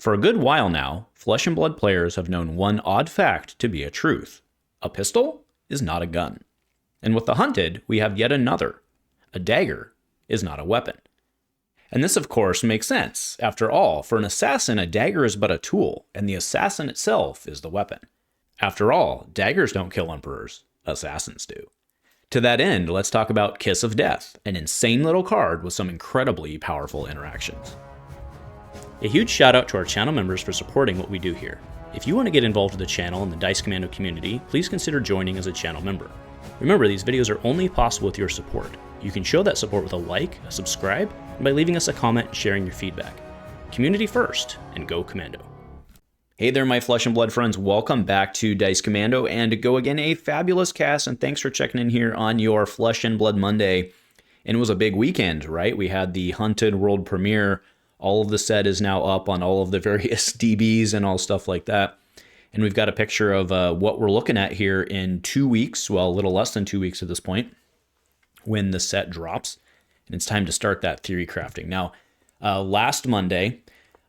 For a good while now, Flesh and Blood players have known one odd fact to be a truth. A pistol is not a gun. And with the Hunted, we have yet another. A dagger is not a weapon. And this, of course, makes sense. After all, for an assassin, a dagger is but a tool, and the assassin itself is the weapon. After all, daggers don't kill emperors. Assassins do. To that end, let's talk about Kiss of Death, an insane little card with some incredibly powerful interactions. A huge shout out to our channel members for supporting what we do here. If you want to get involved with the channel and the Dice Commando community, please consider joining as a channel member. Remember, these videos are only possible with your support. You can show that support with a like, a subscribe, and by leaving us a comment and sharing your feedback. Community first, and go Commando. Hey there, my Flesh and Blood friends. Welcome back to Dice Commando, and go again, a fabulous cast, and thanks for checking in here on your Flesh and Blood Monday. And it was a big weekend, right? We had the Hunted World Premiere. All of the set is now up on all of the various DBs and all stuff like that. And we've got a picture of what we're looking at here in 2 weeks, well, a little less than 2 weeks at this point, when the set drops. And it's time to start that theory crafting. Now, last Monday,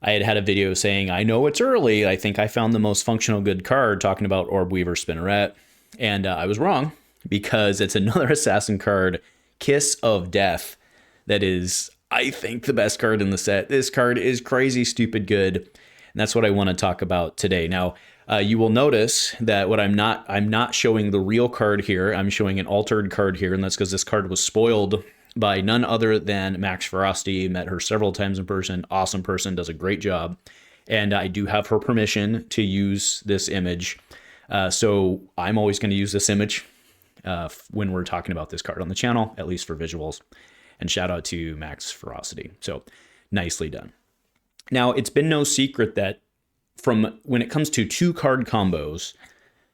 I had a video saying, I know it's early. I think I found the most functional good card, talking about Orb Weaver Spinneret. And I was wrong, because it's another assassin card, Kiss of Death, that is, I think, the best card in the set. This card is crazy, stupid good. And that's what I want to talk about today. Now, you will notice that I'm not showing the real card here. I'm showing an altered card here, and that's because this card was spoiled by none other than Max Ferocity. Met her several times in person. Awesome person, does a great job. And I do have her permission to use this image. So I'm always going to use this image when we're talking about this card on the channel, at least for visuals. And shout out to Max Ferocity. So nicely done. Now, it's been no secret that from when it comes to 2-card combos,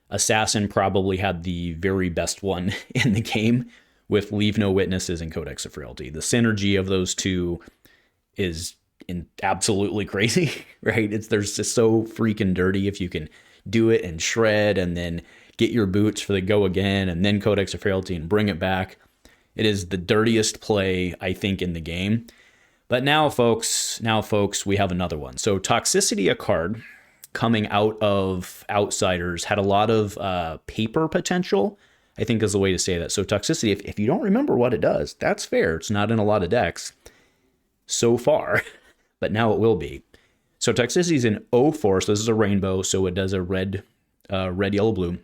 Assassin probably had the very best one in the game with Leave No Witnesses and Codex of Frailty. The synergy of those two is absolutely crazy, right? They're just so freaking dirty if you can do it and shred and then get your boots for the go again and then Codex of Frailty and bring it back. It is the dirtiest play, I think, in the game. But now, folks, we have another one. So Toxicity, a card coming out of Outsiders, had a lot of paper potential, I think is the way to say that. So Toxicity, if you don't remember what it does, that's fair. It's not in a lot of decks so far, but now it will be. So Toxicity is an 0/4, so this is a rainbow, so it does a red, yellow, blue.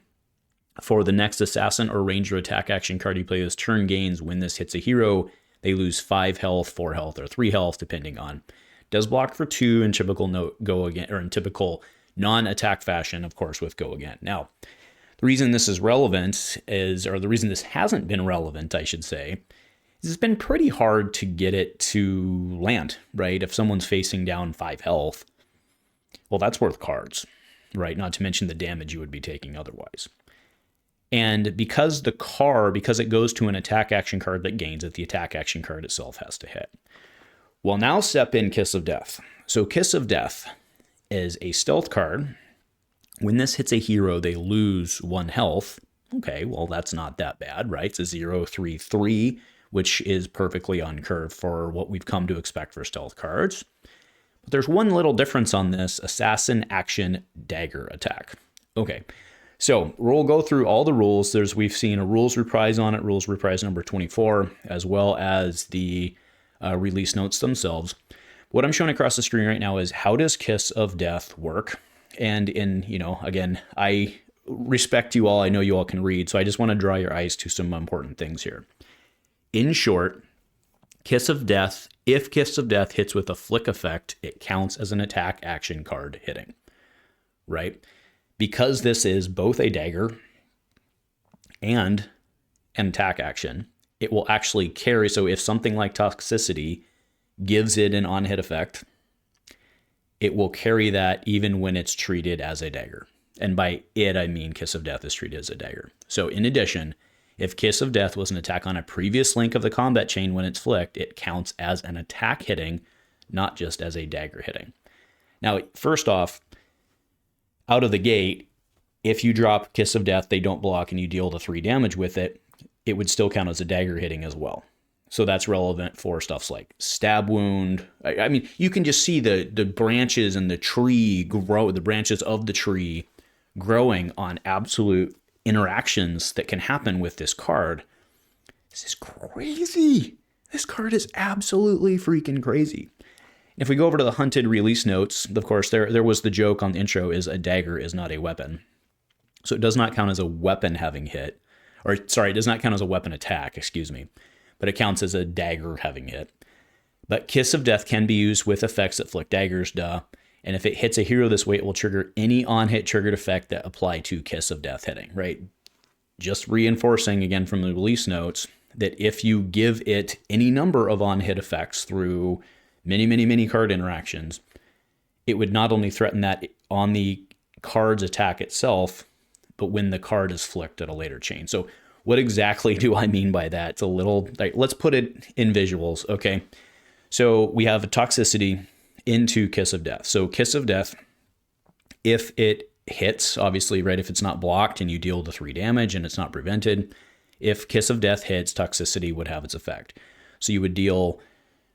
For the next assassin or ranger attack action card you play this turn gains, when this hits a hero, they lose 5 health, 4 health, or 3 health, depending on. Does block for 2 in typical go again, or in typical non-attack fashion, of course, with go again. Now, the reason this is relevant is, or the reason this hasn't been relevant, I should say, is it's been pretty hard to get it to land, right? If someone's facing down 5 health, well, that's worth cards, right? Not to mention the damage you would be taking otherwise. And because it goes to an attack action card that gains it, the attack action card itself has to hit. Well, now step in Kiss of Death. So Kiss of Death is a stealth card. When this hits a hero, they lose 1 health. Okay, well, that's not that bad, right? It's a 0/3/3, which is perfectly on curve for what we've come to expect for stealth cards. But there's one little difference on this: assassin action dagger attack. Okay. So we'll go through all the rules. We've seen a rules reprise on it, rules reprise number 24, as well as the release notes themselves. What I'm showing across the screen right now is how does Kiss of Death work? And again, I respect you all. I know you all can read, so I just want to draw your eyes to some important things here. In short, Kiss of Death, if Kiss of Death hits with a flick effect, it counts as an attack action card hitting, right? Because this is both a dagger and an attack action, it will actually carry. So if something like Toxicity gives it an on-hit effect, it will carry that even when it's treated as a dagger. And by it, I mean Kiss of Death is treated as a dagger. So in addition, if Kiss of Death was an attack on a previous link of the combat chain when it's flicked, it counts as an attack hitting, not just as a dagger hitting. Now, first off, out of the gate, if you drop Kiss of Death, they don't block, and you deal the 3 damage with it, it would still count as a dagger hitting as well. So that's relevant for stuffs like stab wound. I mean, you can just see the branches and the tree grow, the branches of the tree growing on absolute interactions that can happen with this card. This is crazy. This card is absolutely freaking crazy. If we go over to the Hunted release notes, of course, there was the joke on the intro is a dagger is not a weapon. So it does not count as a weapon having hit. Or, sorry, it does not count as a weapon attack, excuse me. But it counts as a dagger having hit. But Kiss of Death can be used with effects that flick daggers, duh. And if it hits a hero this way, it will trigger any on-hit triggered effect that apply to Kiss of Death hitting, right? Just reinforcing, again, from the release notes, that if you give it any number of on-hit effects through many card interactions, it would not only threaten that on the card's attack itself, but when the card is flicked at a later chain. So what exactly do I mean by that? It's a little, like, let's put it in visuals, okay? So we have a toxicity into Kiss of Death. So Kiss of Death, if it hits, obviously, right, if it's not blocked and you deal the 3 damage and it's not prevented, if Kiss of Death hits, toxicity would have its effect. So you would deal,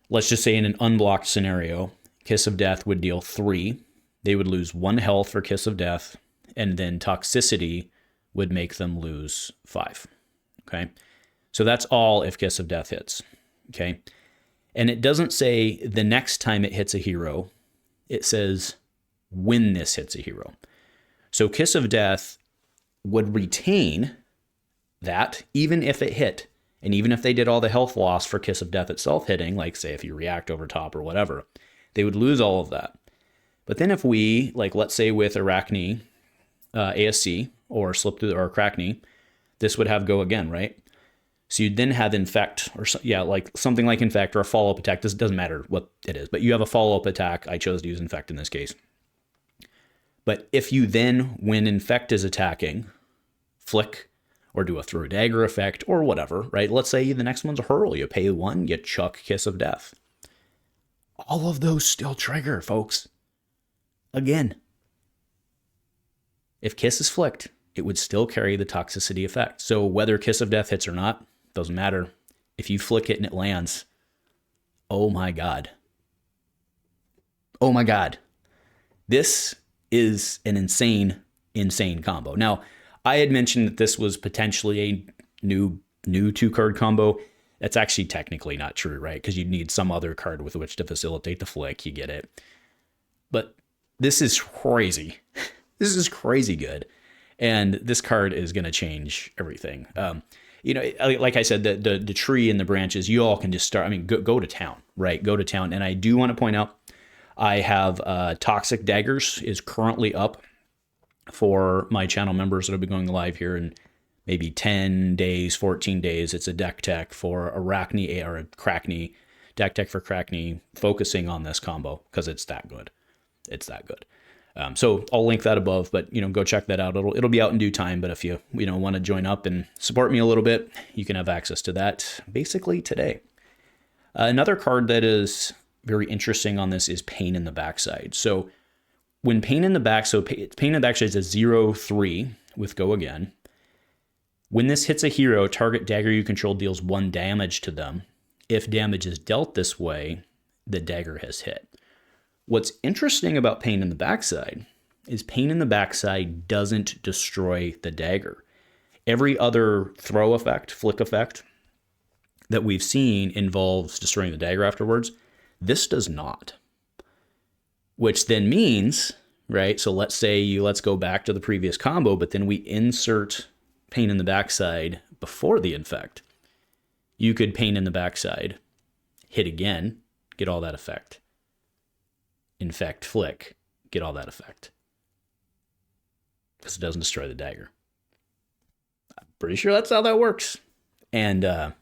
let's just say in an unblocked scenario, Kiss of Death would deal 3. They would lose 1 health for Kiss of Death, and then toxicity would make them lose 5. Okay? So that's all if Kiss of Death hits. Okay? And it doesn't say the next time it hits a hero. It says when this hits a hero. So Kiss of Death would retain that even if it hit. And even if they did all the health loss for Kiss of Death itself hitting, like say if you react over top or whatever, they would lose all of that. But then if we, like let's say with Arachne, ASC, or Slip Through or Arachne, this would have go again, right? So you'd then have Infect, or like something like Infect or a follow-up attack. This doesn't matter what it is, but you have a follow-up attack. I chose to use Infect in this case. But if you then, when Infect is attacking, flick or do a throw dagger effect or whatever, right? Let's say the next one's a hurl. You pay 1, you chuck Kiss of Death. All of those still trigger, folks. Again, if Kiss is flicked, it would still carry the toxicity effect. So whether Kiss of Death hits or not, doesn't matter. If you flick it and it lands, oh my God. Oh my God. This is an insane combo. Now, I had mentioned that this was potentially a new 2-card combo. That's actually technically not true, right? Because you'd need some other card with which to facilitate the flick. You get it. But this is crazy. This is crazy good. And this card is going to change everything. Like I said, the tree and the branches, you all can just start. I mean, go to town, right? Go to town. And I do want to point out, I have Toxic Daggers is currently up for my channel members that'll be going live here in maybe 10 days, 14 days. It's a deck tech for Arachne or a Crackney, deck tech for Crackney, focusing on this combo because it's that good. It's that good. So I'll link that above, but go check that out. It'll be out in due time. But if you want to join up and support me a little bit, you can have access to that basically today. Another card that is very interesting on this is Pain in the Backside. So when Pain in the Backside is a 0/3 with Go Again. When this hits a hero, target dagger you control deals 1 damage to them. If damage is dealt this way, the dagger has hit. What's interesting about Pain in the Backside is Pain in the Backside doesn't destroy the dagger. Every other throw effect, flick effect that we've seen involves destroying the dagger afterwards. This does not. Which then means, right, so let's go back to the previous combo, but then we insert Pain in the Backside before the infect. You could Pain in the Backside, hit again, get all that effect. Infect, flick, get all that effect. Because it doesn't destroy the dagger. I'm pretty sure that's how that works. And that's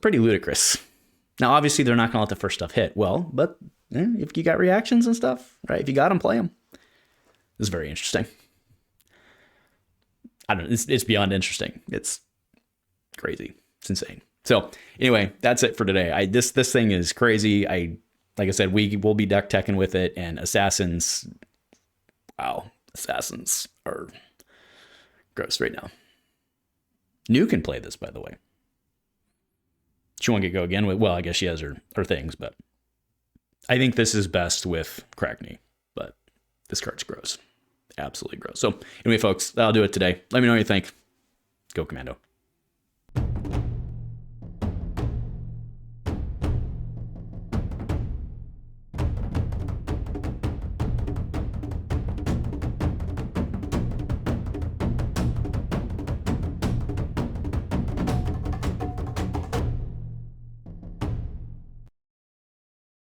pretty ludicrous. Now, obviously, they're not going to let the first stuff hit. Well, but if you got reactions and stuff, right? If you got them, play them. This is very interesting. I don't know. It's beyond interesting. It's crazy. It's insane. So anyway, that's it for today. This thing is crazy. Like I said, we will be deck teching with it, and assassins. Wow, assassins are gross right now. New can play this, by the way. She won't get go again with, well, I guess she has her things, but I think this is best with Crackney, but this card's gross. Absolutely gross. So anyway, folks, that'll do it today. Let me know what you think. Go Commando.